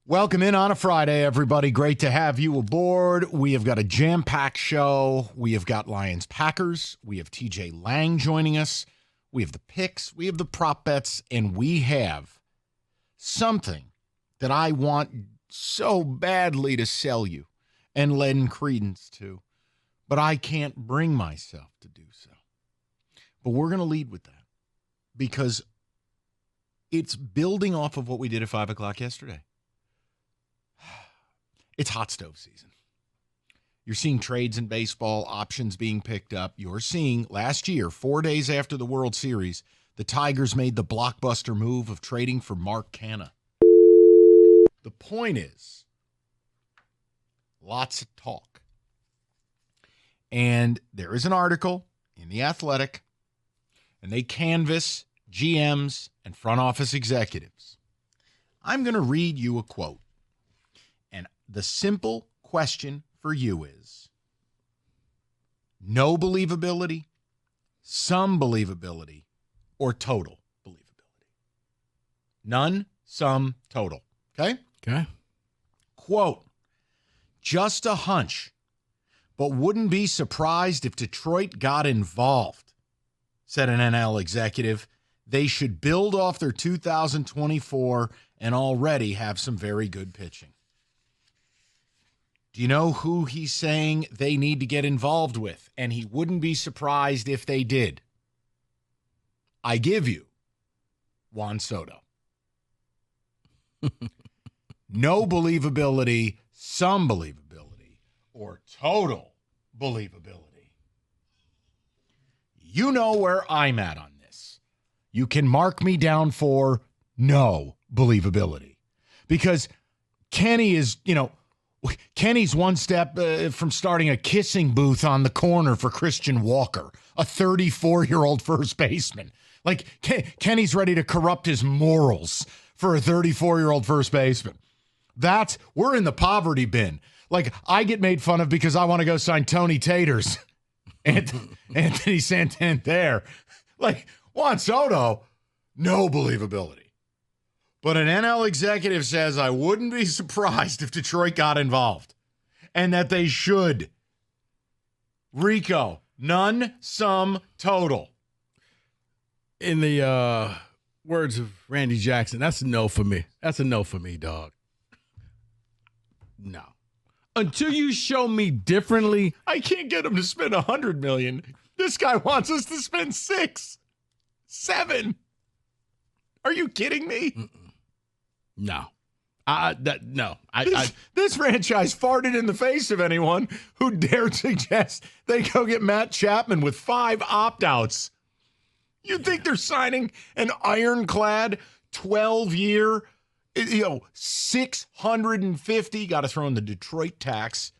Welcome in on a Friday, everybody. Great to have you aboard. We have got a jam-packed show. We have got Lions-Packers. We have TJ Lang joining us. We have the picks. We have the prop bets. And we have something that I want so badly to sell you and lend credence to, but I can't bring myself to do so. But we're going to lead with that because it's building off of what we did at 5 o'clock yesterday. It's hot stove season. You're seeing trades in baseball, options being picked up. You're seeing last year, 4 days after the World Series, the Tigers made the blockbuster move of trading for Mark Canha. The point is, lots of talk. And there is an article in The Athletic, and they canvass GMs and front office executives. I'm going to read you a quote. And the simple question for you is, no believability, some believability, or total believability? None, some, total. Okay? Okay. Quote, just a hunch, but wouldn't be surprised if Detroit got involved, said an NL executive. They should build off their 2024 and already have some very good pitching. Do you know who he's saying they need to get involved with? And he wouldn't be surprised if they did. I give you Juan Soto. No believability, some believability, or total believability. You know where I'm at on this. You can mark me down for no believability. Because Kenny is, Kenny's one step from starting a kissing booth on the corner for Christian Walker, a 34-year-old first baseman. Like, Kenny's ready to corrupt his morals for a 34-year-old first baseman. We're in the poverty bin. Like, I get made fun of because I want to go sign Tony Taters. Anthony Santander. Like, Juan Soto, no believability. But an NL executive says, I wouldn't be surprised if Detroit got involved. And that they should. Rico, none, some, total. In the words of Randy Jackson, that's a no for me. That's a no for me, dog. No. Until you show me differently. I can't get him to spend $100 million. This guy wants us to spend 6, 7. Are you kidding me? No. This franchise farted in the face of anyone who dared suggest they go get Matt Chapman with 5 opt-outs. You think they're signing an ironclad 12-year, $650, got to throw in the Detroit tax.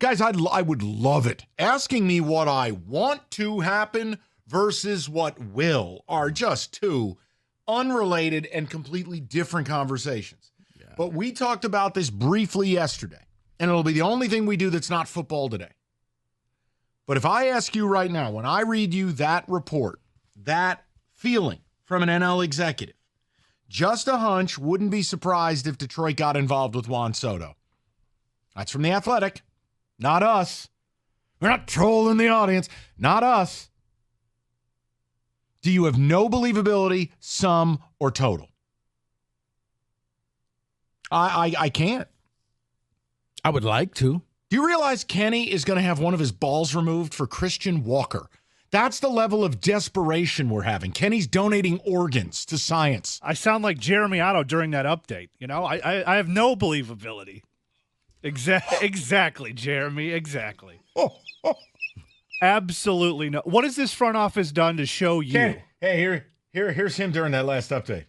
Guys, I would love it. Asking me what I want to happen versus what will are just two unrelated and completely different conversations. Yeah. But we talked about this briefly yesterday, and it'll be the only thing we do that's not football today. But if I ask you right now, when I read you that report, that feeling from an NL executive, just a hunch, wouldn't be surprised if Detroit got involved with Juan Soto. That's from The Athletic, not us. We're not trolling the audience, not us. Do you have no believability, some, or total? I can't. I would like to. Do you realize Kenny is going to have one of his balls removed for Christian Walker? That's the level of desperation we're having. Kenny's donating organs to science. I sound like Jeremy Otto during that update. I have no believability. Exactly, Jeremy. Exactly. Absolutely no. What has this front office done to show you? Kenny, hey, here's him during that last update.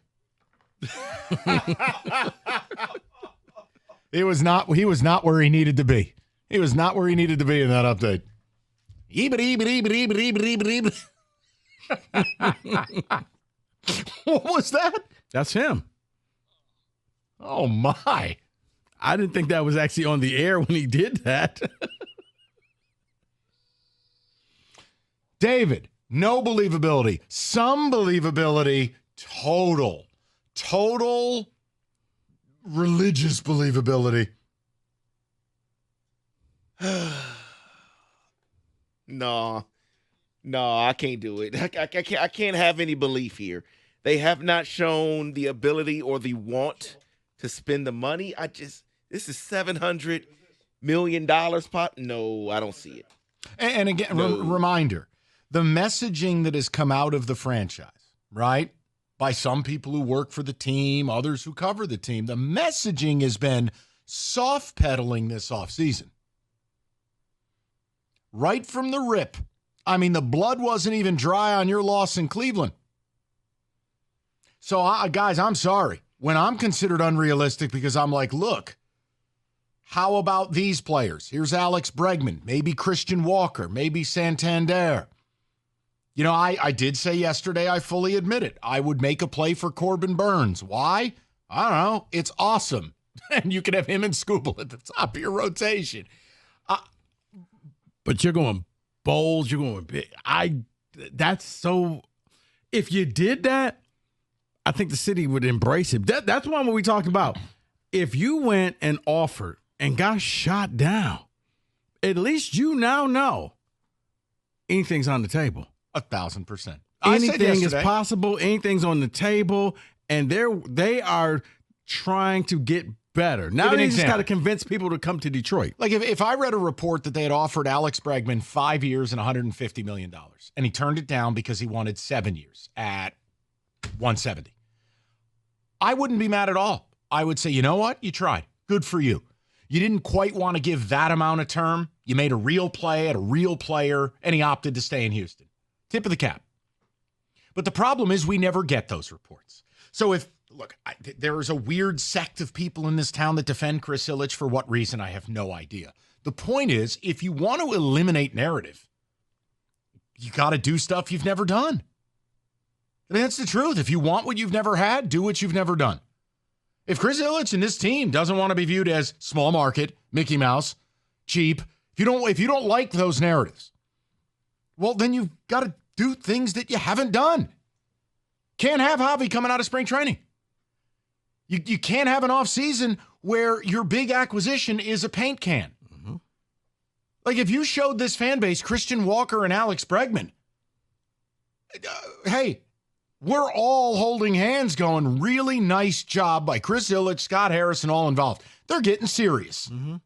He was not where he needed to be. He was not where he needed to be in that update. What was that? That's him. Oh, my. I didn't think that was actually on the air when he did that. David, no believability. Some believability, total religious believability. No, I can't do it. I can't have any belief here. They have not shown the ability or the want to spend the money. This is $700 million pot. No, I don't see it. And again, No. reminder, the messaging that has come out of the franchise, right, by some people who work for the team, others who cover the team, the messaging has been soft pedaling this offseason. Right from the rip. I mean, the blood wasn't even dry on your loss in Cleveland. So, guys, I'm sorry. When I'm considered unrealistic because I'm like, look, how about these players? Here's Alex Bregman, maybe Christian Walker, maybe Santander. You know, I did say yesterday, I fully admit it, I would make a play for Corbin Burns. Why? I don't know. It's awesome. And you can have him and Scooble at the top of your rotation. But you're going bold. You're going big. That's so. If you did that, I think the city would embrace it. That's one we talked about. If you went and offered and got shot down, at least you now know anything's on the table. 1,000%. Anything is possible. Anything's on the table, and they are trying to get better. Now they just got to convince people to come to Detroit. Like if I read a report that they had offered Alex Bregman 5 years and $150 million, and he turned it down because he wanted 7 years at 170, I wouldn't be mad at all. I would say, you know what? You tried. Good for you. You didn't quite want to give that amount of term. You made a real play at a real player, and he opted to stay in Houston. Tip of the cap. But the problem is we never get those reports. So there is a weird sect of people in this town that defend Chris Ilitch for what reason, I have no idea. The point is, if you want to eliminate narrative, you got to do stuff you've never done. I mean, that's the truth. If you want what you've never had, do what you've never done. If Chris Ilitch and this team doesn't want to be viewed as small market, Mickey Mouse, cheap, if you don't like those narratives, well, then you've got to do things that you haven't done. Can't have Javi coming out of spring training. You can't have an offseason where your big acquisition is a paint can. Mm-hmm. Like if you showed this fan base Christian Walker and Alex Bregman, hey, we're all holding hands going, really nice job by Chris Ilitch, Scott Harrison, all involved. They're getting serious. Mm-hmm.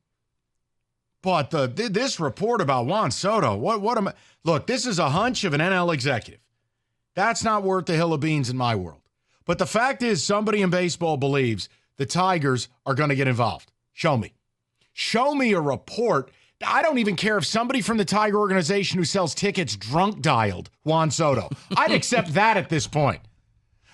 But this report about Juan Soto, look, this is a hunch of an NL executive. That's not worth the hill of beans in my world. But the fact is, somebody in baseball believes the Tigers are going to get involved. Show me. Show me a report. I don't even care if somebody from the Tiger organization who sells tickets drunk dialed Juan Soto. I'd accept that at this point.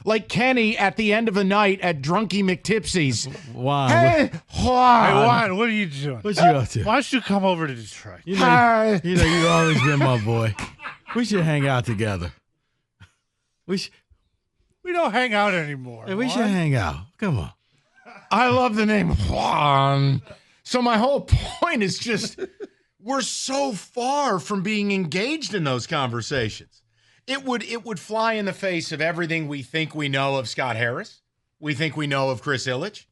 Like Kenny at the end of the night at Drunky McTipsy's. Juan. Hey, Juan. Hey, Juan, what are you doing? What you up to? Why don't you come over to Detroit? You know you've always been my boy. We should hang out together. We don't hang out anymore. Yeah, we should hang out. Come on. I love the name Juan. So my whole point is just we're so far from being engaged in those conversations. It would fly in the face of everything we think we know of Scott Harris. We think we know of Chris Ilitch.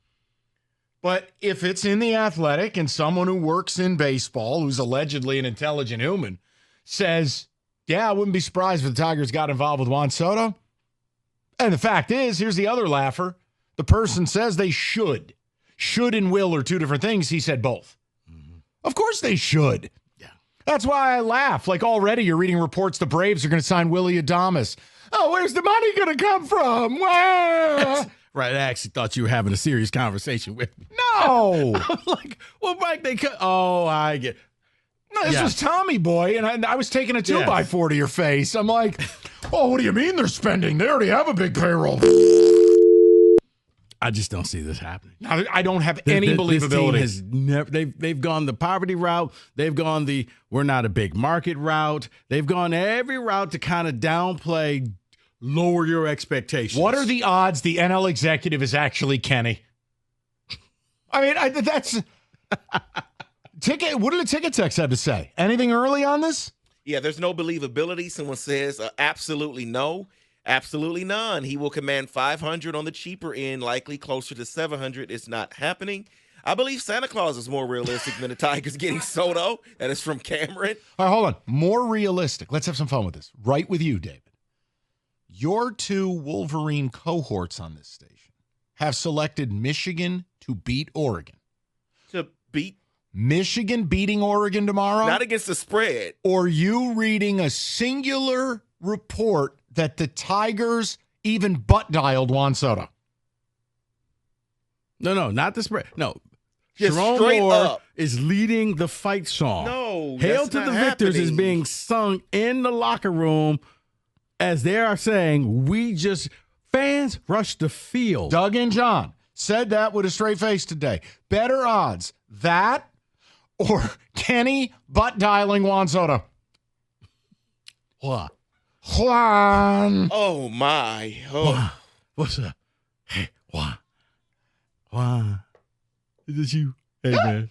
But if it's in The Athletic and someone who works in baseball, who's allegedly an intelligent human, says, yeah, I wouldn't be surprised if the Tigers got involved with Juan Soto. And the fact is, here's the other laugher. The person says they should. Should and will are two different things. He said both. Mm-hmm. Of course they should. Yeah. That's why I laugh. Like already you're reading reports the Braves are going to sign Willie Adames. Oh, where's the money going to come from? Where? Right, I actually thought you were having a serious conversation with me. No. I'm like, well, Mike, I get. No, this was Tommy Boy, and I was taking a 2x4 to your face. I'm like, oh, what do you mean they're spending? They already have a big payroll. I just don't see this happening. I don't have any believability. This team has never, they've gone the poverty route. They've gone the we're not a big market route. They've gone every route to kind of downplay, lower your expectations. What are the odds the NL executive is actually Kenny? I mean, that's... What did the ticket text have to say? Anything early on this? Yeah, there's no believability. Someone says absolutely no. Absolutely none. He will command 500 on the cheaper end, likely closer to 700. It's not happening. I believe Santa Claus is more realistic than the Tigers getting Soto. That is from Cameron. All right, hold on. More realistic. Let's have some fun with this. Right with you, David. Your two Wolverine cohorts on this station have selected Michigan to beat Oregon. To beat? Michigan beating Oregon tomorrow? Not against the spread. Or you reading a singular report that the Tigers even butt-dialed Juan Soto? No, not the spread. No. Just Jerome straight Moore up. is leading the fight song. No, Hail that's to not the Victors is happening. being sung in the locker room as they are saying, fans rush the field. Doug and John said that with a straight face today. Better odds, that or Kenny butt-dialing Juan Soto? What? Juan. Oh, my. Oh. What's up? Hey, Juan. Is this you? Hey, man.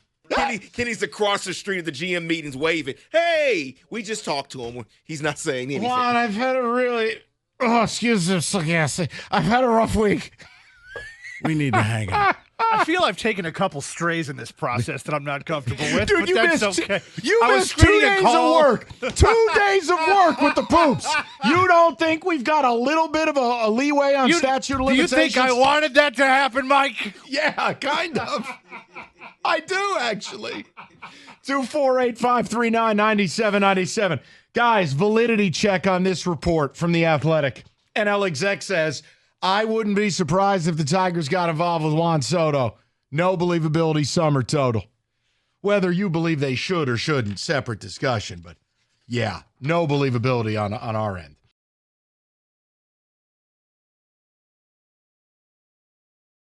Kenny's across the street at the GM meetings waving. Hey, we just talked to him. He's not saying anything. Juan, I've had a really, excuse this, I've had a rough week. We need to hang out. I feel I've taken a couple strays in this process that I'm not comfortable with. Dude, but you that's missed, okay. you I was missed 2 screening a days of call. work. 2 days of work with the poops. You don't think we've got a little bit of a leeway on statute of Do you limitations? think I wanted that to happen, Mike? Yeah, kind of. I do, actually. 248-539-9797. Guys, validity check on this report from The Athletic. NL exec says, I wouldn't be surprised if the Tigers got involved with Juan Soto. No believability, summer total. Whether you believe they should or shouldn't, separate discussion. But, yeah, no believability on our end.